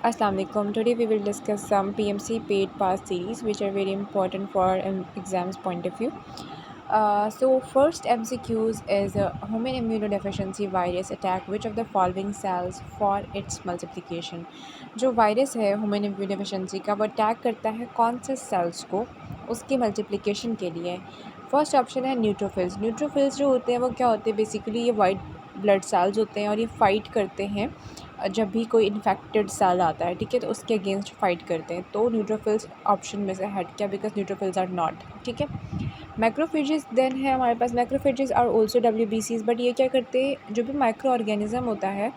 Assalamu alaikum. Today we will discuss some PMC paid pass series which are very important for exams point of view. So first MCQs is a human immunodeficiency virus attack which of the following cells for its multiplication. जो virus है human immunodeficiency का वो attack करता है कौन से sales को उसके मल्टीप्लिकेशन के लिए। फर्स्ट ऑप्शन है न्यूट्रोफिल्स। न्यूट्रोफिल्स जो होते हैं वो क्या होते हैं, बेसिकली ये वाइट ब्लड सेल्स होते हैं और ये फाइट करते हैं जब भी कोई इन्फेक्टेड सेल आता है, ठीक है, तो उसके अगेंस्ट फाइट करते हैं। तो न्यूट्रोफिल्स ऑप्शन में से हट गया बिकॉज न्यूट्रोफिल्स आर नॉट, ठीक है। मैक्रोफेजेस देन है हमारे पास। Macrophages are also WBCs, but ये क्या करते हैं, जो भी माइक्रो ऑर्गेनिज्म होता है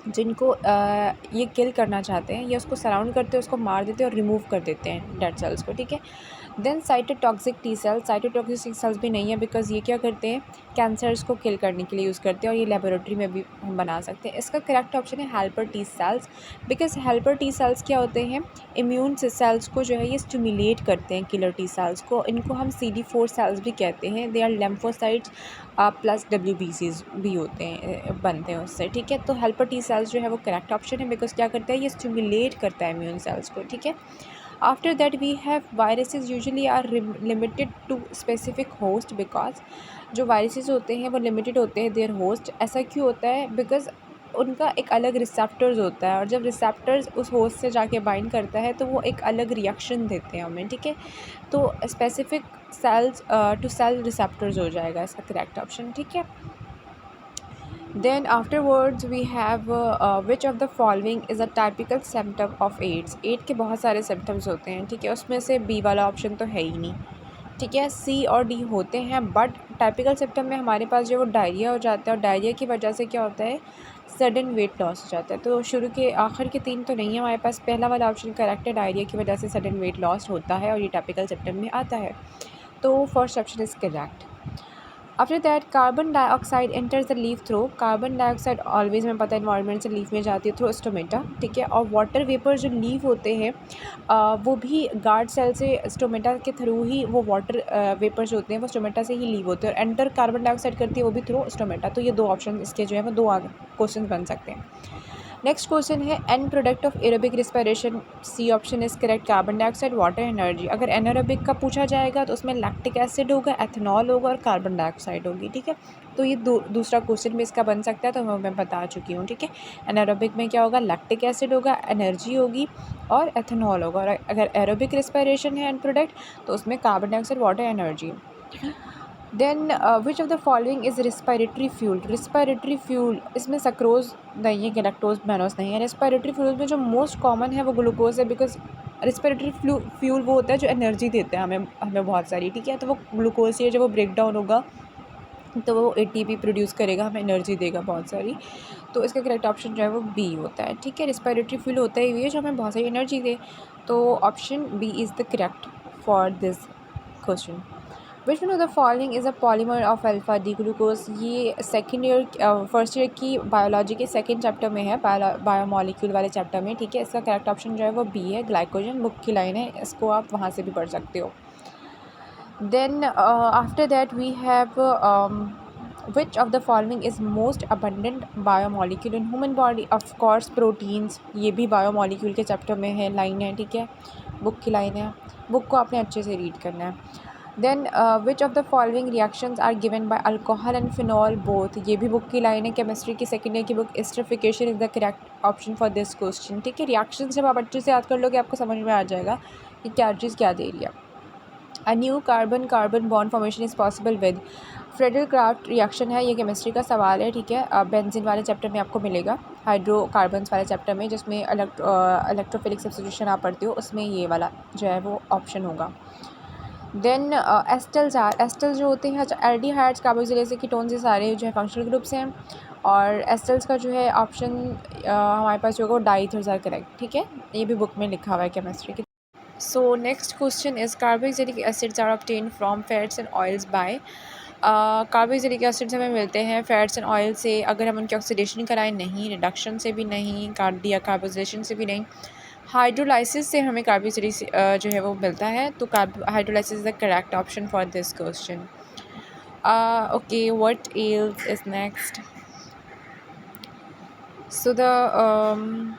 जिनको ये किल करना चाहते हैं, ये उसको सराउंड करते हैं, उसको मार देते हैं और रिमूव कर देते हैं डेड सेल्स को, ठीक है। Then cytotoxic T cells. Cytotoxic cells भी नहीं है बिकॉज ये क्या करते हैं, कैंसर्स को किल करने के लिए यूज़ करते हैं और ये लेबोरेटरी में भी हम बना सकते हैं। इसका करेक्ट ऑप्शन है helper T cells, because helper T cells क्या होते हैं, इम्यून सेल्स को जो है ये स्टिमुलेट करते हैं, किलर टी सेल्स को। इनको हम CD4 सेल्स भी कहते हैं। दे आर लेम्फोसाइट्स प्लस WBCs भी होते हैं, बनते हैं उससे, ठीक है। तो हेल्पर टी सेल्स जो है वो करेक्ट ऑप्शन है बिकॉज क्या करता है, ये स्टिमुलेट करता है इम्यून सेल्स को, ठीक है। After that we have viruses usually are limited to specific host, because जो वायरसेस होते हैं वो लिमिटेड होते हैं देयर होस्ट। ऐसा क्यों होता है, बिकॉज उनका एक अलग रिसेप्टर्स होता है और जब रिसेप्टर्स उस होस्ट से जाके बाइंड करता है तो वो एक अलग रिएक्शन देते हैं हमें, ठीक है। तो specific cells to cell receptors हो जाएगा इसका करेक्ट ऑप्शन, ठीक है। Then afterwards we have which of the following is a typical symptom of AIDS। Add के बहुत सारे सिम्टम्स होते हैं, ठीक है, उसमें से बी वाला ऑप्शन तो है ही नहीं, ठीक है। सी और डी होते हैं, बट टाइपिकल सिम्टम में हमारे पास जो वो डायरिया हो जाता है और डायरिया की वजह से क्या होता है, सडन वेट लॉस हो जाता है। तो शुरू के आखिर के तीन तो नहीं है हमारे पास, पहला वाला ऑप्शन करेक्ट है, डायरिया की वजह से सडन वेट लॉस होता है और ये टाइपिकल सिम्टम में आता है। तो first option is correct. After that carbon dioxide enters the leaf through. Carbon dioxide always हमें पता है इन्वायरमेंट से लीफ में जाती है थ्रू स्टोमेटा, ठीक है। और वाटर वेपर जो लीफ होते हैं वो भी गार्ड सेल से स्टोमेटा के थ्रू ही वो वाटर वेपर जो होते हैं वो स्टोमेटा से ही लीव होते हैं और एंटर कार्बन डाइऑक्साइड करती है वो भी थ्रू स्टोमेटा। तो ये दो ऑप्शन इसके जो है वो दो क्वेश्चन बन सकते हैं। नेक्स्ट क्वेश्चन है end product of aerobic respiration. C option is correct, carbon dioxide, water, energy. अगर एनारोबिक का पूछा जाएगा तो उसमें लैक्टिक एसिड होगा, एथेनॉल होगा और कार्बन डाइऑक्साइड होगी, ठीक है। तो ये दूसरा क्वेश्चन भी इसका बन सकता है, तो मैं बता चुकी हूँ, ठीक है। एनारोबिक में क्या होगा, लैक्टिक एसिड होगा, एनर्जी होगी और एथेनॉल होगा। और अगर एरोबिक रिस्पिरेशन है एंड प्रोडक्ट तो उसमें carbon dioxide, water, energy. Then which of the following is respiratory fuel. Respiratory fuel, इसमें सक्रोज नहीं है, गैलेक्टोज मैनोस नहीं है। रिस्पायरेटरी फ्यूल में जो मोस्ट कॉमन है वो ग्लूकोज है, बिकॉज रिस्पायरेटरी फ्यूल वो होता है जो एनर्जी देता है हमें हमें बहुत सारी, ठीक है। तो वो ग्लूकोज ही है, जब वो ब्रेक डाउन होगा तो वो ATP प्रोड्यूस करेगा, हमें एनर्जी देगा बहुत सारी। तो इसका करेक्ट ऑप्शन जो है वो बी होता है, ठीक है। रिस्पायरेटरी फ्यूल होता ही है जो हमें बहुत सारी एनर्जी दे। तो option B is the correct for this question. Which one of the following is a polymer of alpha D glucose. ये सेकेंड ईयर फर्स्ट ईयर की बायोलॉजी के सेकेंड चैप्टर में है, बायोमोलिक्यूल वाले चैप्टर में, ठीक है। इसका करेक्ट ऑप्शन जो है वो बी है, ग्लाइकोजन। बुक की लाइन है, इसको आप वहाँ से भी पढ़ सकते हो। Then after that we have which of the following is most abundant biomolecule in human body। of course proteins, ये भी बायोमोलिक्यूल के चैप्टर में है, लाइन है, ठीक है, बुक की लाइन है, बुक को आपने अच्छे से रीड करना है। Then which of the following reactions are given by alcohol and phenol both. ये भी बुक की लाइन है, केमिस्ट्री की सेकेंड ईयर की book. Esterification is the correct option for this question, ठीक है। रिएक्शन जब आप अच्छे से याद कर लोगे आपको समझ में आ जाएगा कि क्या चीज़ क्या दे रही है। A new carbon carbon bond formation is possible with. Friedel craft reaction है, ये केमिस्ट्री का सवाल है, ठीक है। बेंजीन वाले चैप्टर में आपको मिलेगा, हाइड्रोकार्बन्स वाले चैप्टर में, जिसमें इलेक्ट्रोफिलिक सब्स्टिट्यूशन आप पढ़ते हो, उसमें ये वाला जो है वो ऑप्शन होगा। देन एस्टल्स आर, एस्टल्स जो होते हैं एल्डिहाइड्स, कार्बोक्सिलेज, कीटोन्स, ये सारे जो है फंक्शनल ग्रुप्स हैं। और एस्टल्स का जो है ऑप्शन हमारे पास जो होगा वो डाइथर्स आर करेक्ट, ठीक है। ये भी बुक में लिखा हुआ है केमिस्ट्री की। So next question is carboxylic acids are obtain from fats and oils by. Carboxylic acids हमें मिलते हैं फैट्स एंड ऑयल से, अगर हम उनकी ऑक्सीडेशन कराएं नहीं, रिडक्शन से भी नहीं, कार्बोक्सिलेशन से भी नहीं, हाइड्रोलाइसिस से हमें कार्बोक्सिलिक जो है वो मिलता है। तो hydrolysis is the correct option for this question. Okay, what else is next. So the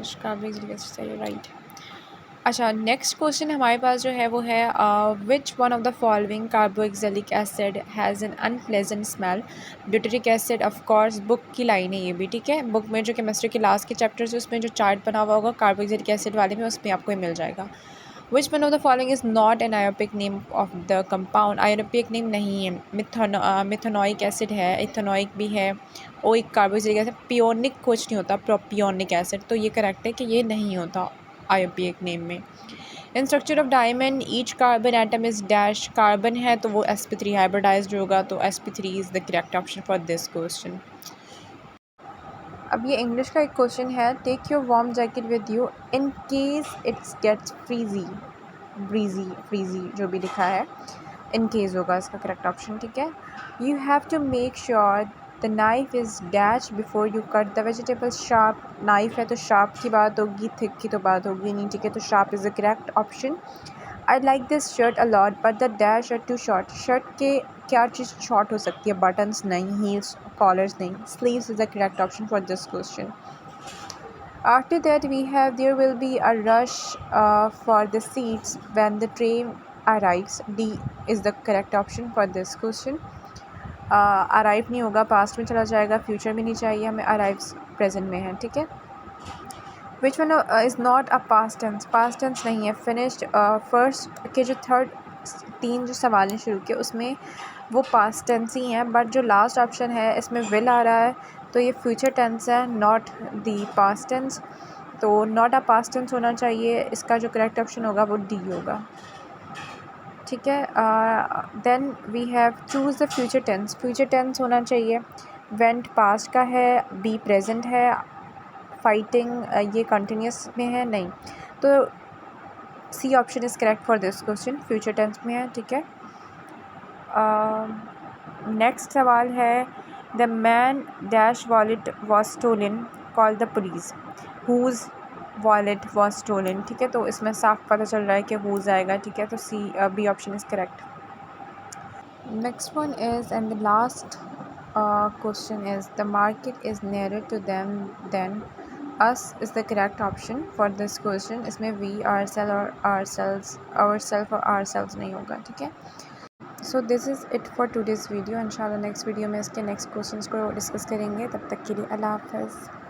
dash carboxylic acid चाहिए, राइट। अच्छा, नेक्स्ट क्वेश्चन हमारे पास जो है वो है which one of the following carboxylic acid has an unpleasant smell. Butyric acid, of course book की line है ये भी, ठीक है। बुक में जो केमिस्ट्री के लास्ट के चैप्टर्स है उसमें जो चार्ट बना हुआ होगा कार्बोक्सिलिक एसिड वाले में, उसमें आपको ये मिल जाएगा। Which one of the following is not an IUPAC name of the compound. IUPAC name नहीं है। मिथेनोइक एसिड है, इथेनोइक भी है, ओइक कार्बोक्सिलिक एसिड, पियोनिक कुछ नहीं होता, प्रोपियोनिक एसिड, तो ये करेक्ट है कि ये नहीं होता आयोपिक नेम में। In structure of diamond each carbon atom is dash, carbon है तो वो sp3 हाइब्रिडाइज्ड होगा, तो sp3 is the correct option for this question. अब ये इंग्लिश का एक क्वेश्चन है, take your warm jacket with you in case it's gets freezy जो भी लिखा है इन केस होगा इसका करेक्ट ऑप्शन, ठीक है। You have to make sure the knife is dash before you cut the vegetable sharp. Knife है तो शार्प की बात होगी, थिक की तो बात होगी नहीं, ठीक है, तो sharp is the correct option. I like this shirt a lot but the dash are too short. Shirt के क्या चीज़ शॉर्ट हो सकती है, बटन्स नहीं, हील्स, कॉलर्स नहीं, sleeves is the correct option for this question. After that we have there will be a rush for the seats when the train arrives. D is the correct option for this question. Arrive नहीं होगा, past में चला जाएगा, future में नहीं चाहिए हमें, arrives present में है, ठीक है। Which one is not a past tense. Past tense नहीं है। फिनिश्ड, फर्स्ट के जो थर्ड 3 जो सवाल हैं शुरू के उसमें वो पास्ट टेंस ही हैं, बट जो लास्ट ऑप्शन है इसमें विल आ रहा है तो ये फ्यूचर टेंस है, नॉट दी पास्ट टेंस, तो नॉट अ पास्ट टेंस होना चाहिए। इसका जो करेक्ट ऑप्शन होगा वो डी होगा, ठीक है। Then we have choose the future tense. Future tense होना चाहिए। वेंट पास्ट का है, बी प्रेजेंट है, फाइटिंग ये कंटिन्यूस में है नहीं, तो C option is correct for this question, future tense में है, ठीक है। नेक्स्ट सवाल है, the man dash wallet was stolen, call the police, whose wallet was stolen, ठीक है, तो इसमें साफ पता चल रहा है कि हुज़ आएगा, ठीक है, तो C B option is correct. Next one is and the last question is the market is nearer to them than us is the correct option for this question. इसमें we ourselves और ourselves नहीं होगा, ठीक है। So this is it for today's video. इंशाल्लाह next video में इसके next questions को डिस्कस करेंगे। तब तक के लिए अल्लाह हाफ़िज़।